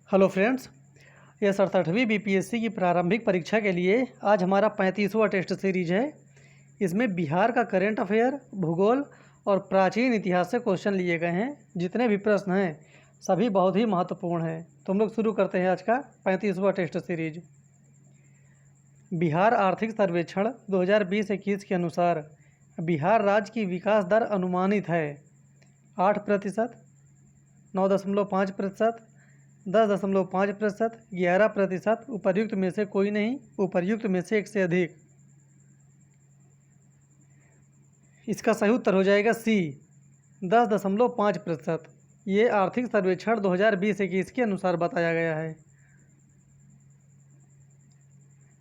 Hello friends, यह 67वीं BPSC की प्रारंभिक परीक्षा के लिए आज हमारा 35वां टेस्ट सीरीज है। इसमें बिहार का करंट अफेयर, भूगोल और प्राचीन इतिहास से क्वेश्चन लिए गए हैं। जितने भी प्रश्न हैं सभी बहुत ही महत्वपूर्ण हैं। तो हम लोग शुरू करते हैं आज का 35वां टेस्ट सीरीज। बिहार आर्थिक सर्वेक्षण 2020-21 के अनुसार बिहार राज्य की विकास दर अनुमानित है 8%, 9.5%, 10.5%, 11%, उपर्युक्त में से कोई नहीं, उपर्युक्त में से एक से अधिक। इसका सही उत्तर हो जाएगा सी, 10.5%। ये आर्थिक सर्वेक्षण 2020-21 के अनुसार बताया गया है।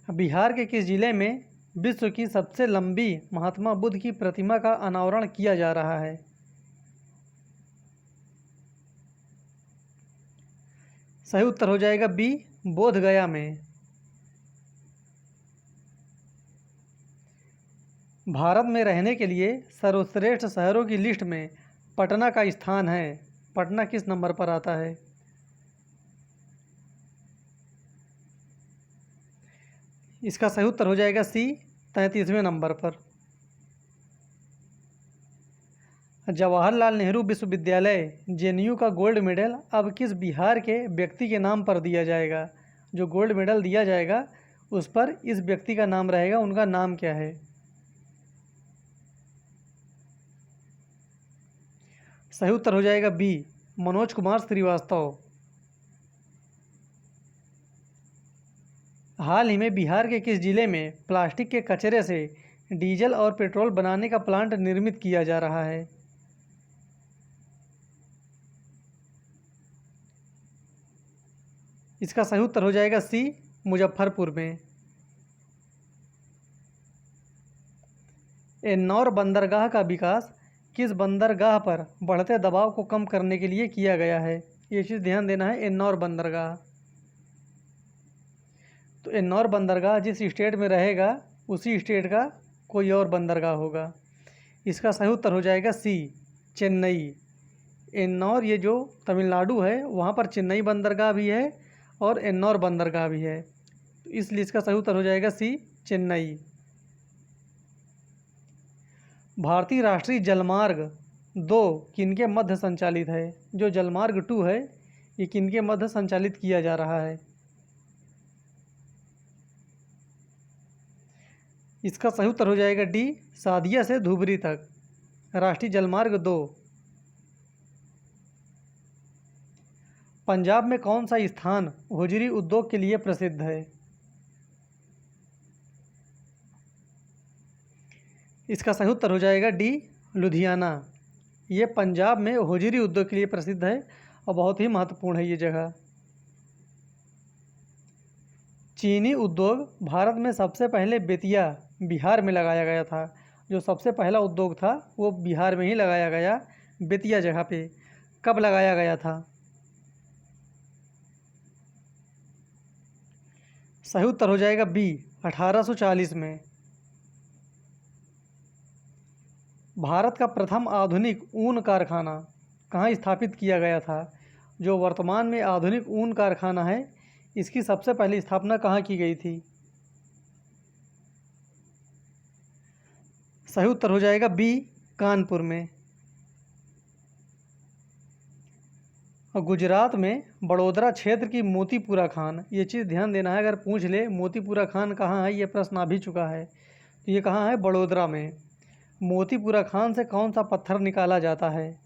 बिहार के किस जिले में विश्व की सबसे लंबी महात्मा बुद्ध की प्रतिमा का अनावरण किया जा रहा है? सही उत्तर हो जाएगा बी, बोधगया में। भारत में रहने के लिए सर्वश्रेष्ठ शहरों की लिस्ट में पटना का स्थान है। पटना किस नंबर पर आता है? इसका सही उत्तर हो जाएगा सी, 33वें नंबर पर। जवाहरलाल नेहरू विश्वविद्यालय जेएनयू का गोल्ड मेडल अब किस बिहार के व्यक्ति के नाम पर दिया जाएगा? जो गोल्ड मेडल दिया जाएगा उस पर इस व्यक्ति का नाम रहेगा। उनका नाम क्या है? सही उत्तर हो जाएगा बी, मनोज कुमार श्रीवास्तव। हाल ही में बिहार के किस जिले में प्लास्टिक के कचरे से डीजल और पेट्रोल बनाने का प्लांट निर्मित किया जा रहा है? इसका सही उत्तर हो जाएगा सी, मुजफ्फरपुर में। एन्नौर बंदरगाह का विकास किस बंदरगाह पर बढ़ते दबाव को कम करने के लिए किया गया है? ये चीज़ ध्यान देना है। एन्नौर बंदरगाह, तो एन्नौर बंदरगाह जिस स्टेट में रहेगा उसी स्टेट का कोई और बंदरगाह होगा। इसका सही उत्तर हो जाएगा सी, चेन्नई। एन्नौर ये जो तमिलनाडु है वहाँ पर चेन्नई बंदरगाह भी है और एन्नौर बंदरगाह भी है, तो इसलिए इसका सही उत्तर हो जाएगा सी, चेन्नई। भारतीय राष्ट्रीय जलमार्ग 2 किनके मध्य संचालित है? जो जलमार्ग 2 है ये किनके मध्य संचालित किया जा रहा है? इसका सही उत्तर हो जाएगा डी, सादिया से धुबरी तक, राष्ट्रीय जलमार्ग 2। पंजाब में कौन सा स्थान होजरी उद्योग के लिए प्रसिद्ध है? इसका सही उत्तर हो जाएगा डी, लुधियाना। ये पंजाब में होजरी उद्योग के लिए प्रसिद्ध है और बहुत ही महत्वपूर्ण है ये जगह। चीनी उद्योग भारत में सबसे पहले बेतिया बिहार में लगाया गया था। जो सबसे पहला उद्योग था वो बिहार में ही लगाया गया, बेतिया जगह पे। कब लगाया गया था? सही उत्तर हो जाएगा बी, 1840 में। भारत का प्रथम आधुनिक ऊन कारखाना कहाँ स्थापित किया गया था? जो वर्तमान में आधुनिक ऊन कारखाना है इसकी सबसे पहली स्थापना कहाँ की गई थी? सही उत्तर हो जाएगा बी, कानपुर में। और गुजरात में बड़ोदरा क्षेत्र की मोतीपुरा खान, ये चीज़ ध्यान देना है। अगर पूछ ले मोतीपुरा खान कहाँ है, ये प्रश्न आ भी चुका है, तो ये कहाँ है? बड़ोदरा में। मोतीपुरा खान से कौन सा पत्थर निकाला जाता है?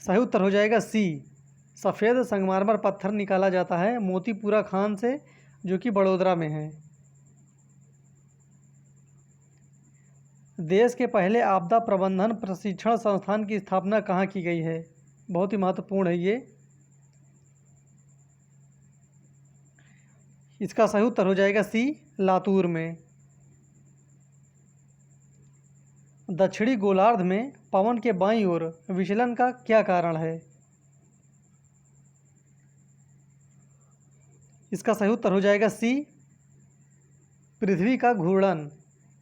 सही उत्तर हो जाएगा सी, सफ़ेद संगमरमर पत्थर निकाला जाता है मोतीपुरा खान से, जो कि बड़ोदरा में है। देश के पहले आपदा प्रबंधन प्रशिक्षण संस्थान की स्थापना कहाँ की गई है? बहुत ही महत्वपूर्ण है ये। इसका सही उत्तर हो जाएगा सी, लातूर में। दक्षिणी गोलार्ध में पवन के बाईं ओर विचलन का क्या कारण है? इसका सही उत्तर हो जाएगा सी, पृथ्वी का घूर्णन।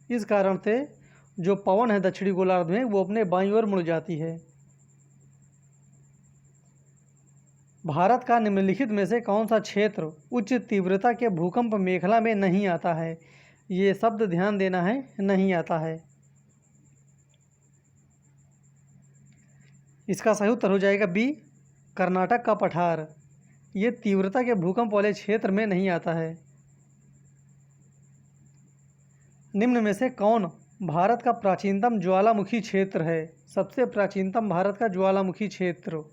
इस कारण से जो पवन है दक्षिणी गोलार्ध में वो अपने बाईं ओर मुड़ जाती है। भारत का निम्नलिखित में से कौन सा क्षेत्र उच्च तीव्रता के भूकंप मेखला में नहीं आता है? ये शब्द ध्यान देना है, नहीं आता है। इसका सही उत्तर हो जाएगा बी, कर्नाटक का पठार। ये तीव्रता के भूकंप वाले क्षेत्र में नहीं आता है। निम्न में से कौन भारत का प्राचीनतम ज्वालामुखी क्षेत्र है? सबसे प्राचीनतम भारत का ज्वालामुखी क्षेत्र।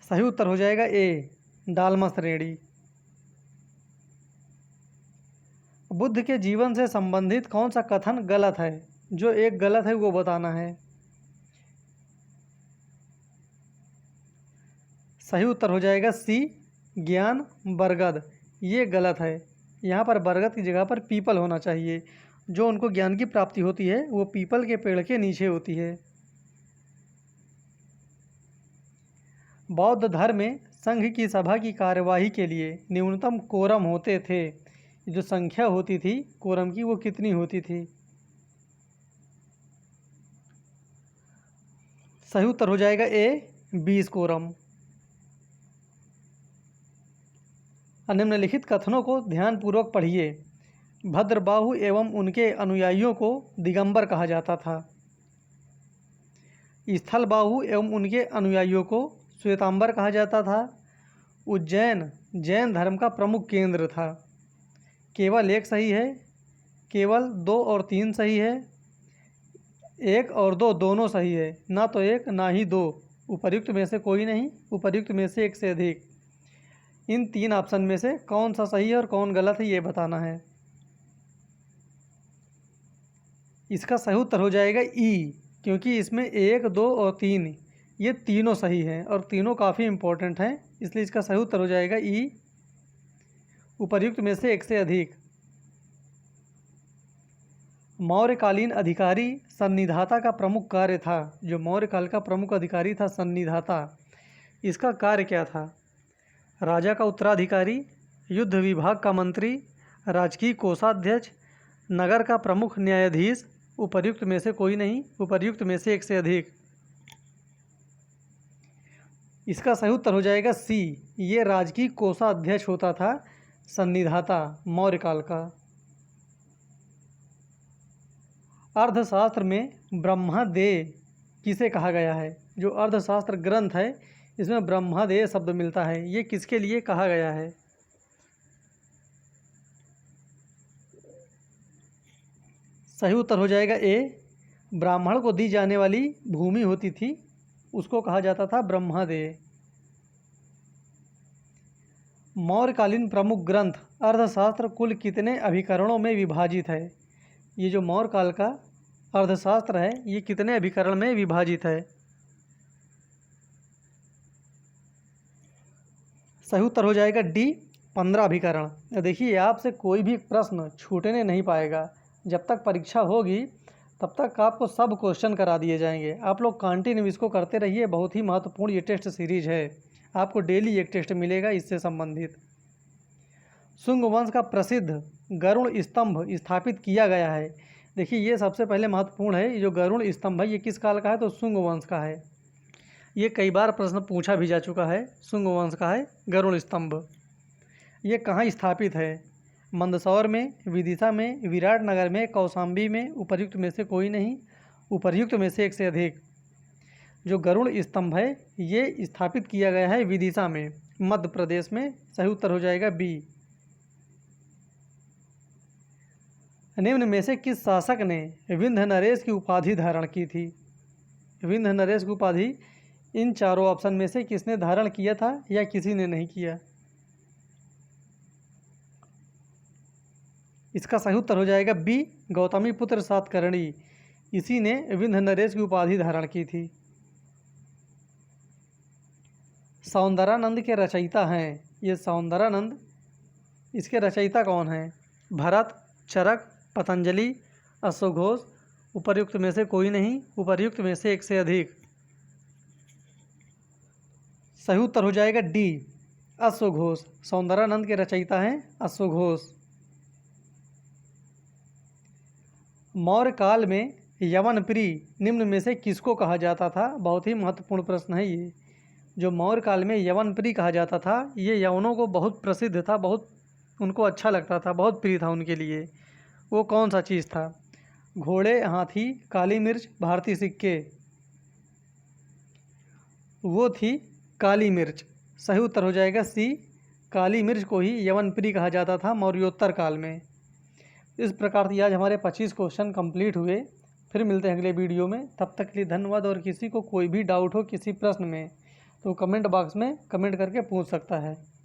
सही उत्तर हो जाएगा ए, डालमा श्रेणी। बुद्ध के जीवन से संबंधित कौन सा कथन गलत है? जो एक गलत है वो बताना है। सही उत्तर हो जाएगा सी, ज्ञान बरगद। ये गलत है। यहाँ पर बरगद की जगह पर पीपल होना चाहिए। जो उनको ज्ञान की प्राप्ति होती है वो पीपल के पेड़ के नीचे होती है। बौद्ध धर्म में संघ की सभा की कार्यवाही के लिए न्यूनतम कोरम होते थे। जो संख्या होती थी कोरम की वो कितनी होती थी? सही उत्तर हो जाएगा ए, 20 कोरम। निम्नलिखित कथनों को ध्यानपूर्वक पढ़िए। भद्रबाहु एवं उनके अनुयायियों को दिगंबर कहा जाता था। स्थलबाहु एवं उनके अनुयायियों को श्वेतांबर कहा जाता था। उज्जैन जैन धर्म का प्रमुख केंद्र था। केवल एक सही है, केवल 2 और 3 सही है, 1 और 2 दोनों सही है, ना तो 1 ना ही 2। उपर्युक्त में से कोई नहीं, उपर्युक्त में से एक से अधिक। इन 3 ऑप्शन में से कौन सा सही है और कौन गलत है ये बताना है। इसका सही उत्तर हो जाएगा ई, क्योंकि इसमें 1, 2 और 3 ये तीनों सही हैं और तीनों काफ़ी इम्पोर्टेंट हैं, इसलिए इसका सही उत्तर हो जाएगा ई, उपर्युक्त में से एक से अधिक। मौर्यकालीन अधिकारी सन्निधाता का प्रमुख कार्य था। जो मौर्यकाल का प्रमुख अधिकारी था सन्निधाता, इसका कार्य क्या था? राजा का उत्तराधिकारी, युद्ध विभाग का मंत्री, राजकीय कोषाध्यक्ष, नगर का प्रमुख न्यायाधीश। उपर्युक्त में से कोई नहीं, उपर्युक्त में से एक से अधिक। इसका सही उत्तर हो जाएगा सी, ये राजकीय कोषाध्यक्ष होता था सन्निधाता मौर्यकाल का। अर्थशास्त्र में ब्रह्मादेय किसे कहा गया है? जो अर्थशास्त्र ग्रंथ है इसमें ब्रह्मादेय शब्द मिलता है, ये किसके लिए कहा गया है? सही उत्तर हो जाएगा ए, ब्राह्मण को दी जाने वाली भूमि होती थी उसको कहा जाता था ब्रह्मादेय। मौर्यकालीन प्रमुख ग्रंथ अर्थशास्त्र कुल कितने अभिकरणों में विभाजित है? ये जो मौर्यकाल का अर्थशास्त्र है ये कितने अभिकरण में विभाजित है? सही उत्तर हो जाएगा डी, 15 अभिकरण। देखिए आपसे कोई भी प्रश्न छूटने नहीं पाएगा। जब तक परीक्षा होगी तब तक आपको सब क्वेश्चन करा दिए जाएंगे। आप लोग कंटिन्यू इसको करते रहिए, बहुत ही महत्वपूर्ण ये टेस्ट सीरीज है। आपको डेली एक टेस्ट मिलेगा इससे संबंधित। शुंग वंश का प्रसिद्ध गरुड़ स्तंभ स्थापित किया गया है। देखिए ये सबसे पहले महत्वपूर्ण है, ये जो गरुड़ स्तंभ है ये किस काल का है? तो शुंग वंश का है। ये कई बार प्रश्न पूछा भी जा चुका है। शुंग वंश का है गरुड़ स्तंभ। ये कहाँ स्थापित है? मंदसौर में, विदिशा में, विराटनगर में, कौशाम्बी में। उपर्युक्त में से कोई नहीं, उपर्युक्त में से एक से अधिक। जो गरुड़ स्तंभ है ये स्थापित किया गया है विदिशा में, मध्य प्रदेश में। सही उत्तर हो जाएगा बी। निम्न में से किस शासक ने विंध्य नरेश की उपाधि धारण की थी? विंध्य नरेश की उपाधि इन चारों ऑप्शन में से किसने धारण किया था या किसी ने नहीं किया? इसका सही उत्तर हो जाएगा बी, गौतमी पुत्र सातकर्णी। इसी ने विंध्य नरेश की उपाधि धारण की थी। सौंदरानंद के रचयिता हैं, ये सौंदरानंद, इसके रचयिता कौन हैं? भरत, चरक, पतंजलि, अश्वघोष। उपर्युक्त में से कोई नहीं, उपर्युक्त में से एक से अधिक। सही उत्तर हो जाएगा डी, अश्वघोष। सौंदरानंद के रचयिता हैं अश्वघोष। मौर्य काल में यवन प्रिय निम्न में से किसको कहा जाता था? बहुत ही महत्वपूर्ण प्रश्न है ये। जो मौर्य काल में यवन प्रिय कहा जाता था, ये यवनों को बहुत प्रसिद्ध था, बहुत उनको अच्छा लगता था, बहुत प्रिय था उनके लिए। वो कौन सा चीज़ था? घोड़े, हाथी, काली मिर्च, भारतीय सिक्के। वो थी काली मिर्च। सही उत्तर हो जाएगा सी, काली मिर्च को ही यवन प्रिय कहा जाता था मौर्योत्तर काल में। इस प्रकार से आज हमारे 25 क्वेश्चन कंप्लीट हुए। फिर मिलते हैं अगले वीडियो में, तब तक के लिए धन्यवाद। और किसी को कोई भी डाउट हो किसी प्रश्न में तो कमेंट बॉक्स में कमेंट करके पूछ सकता है।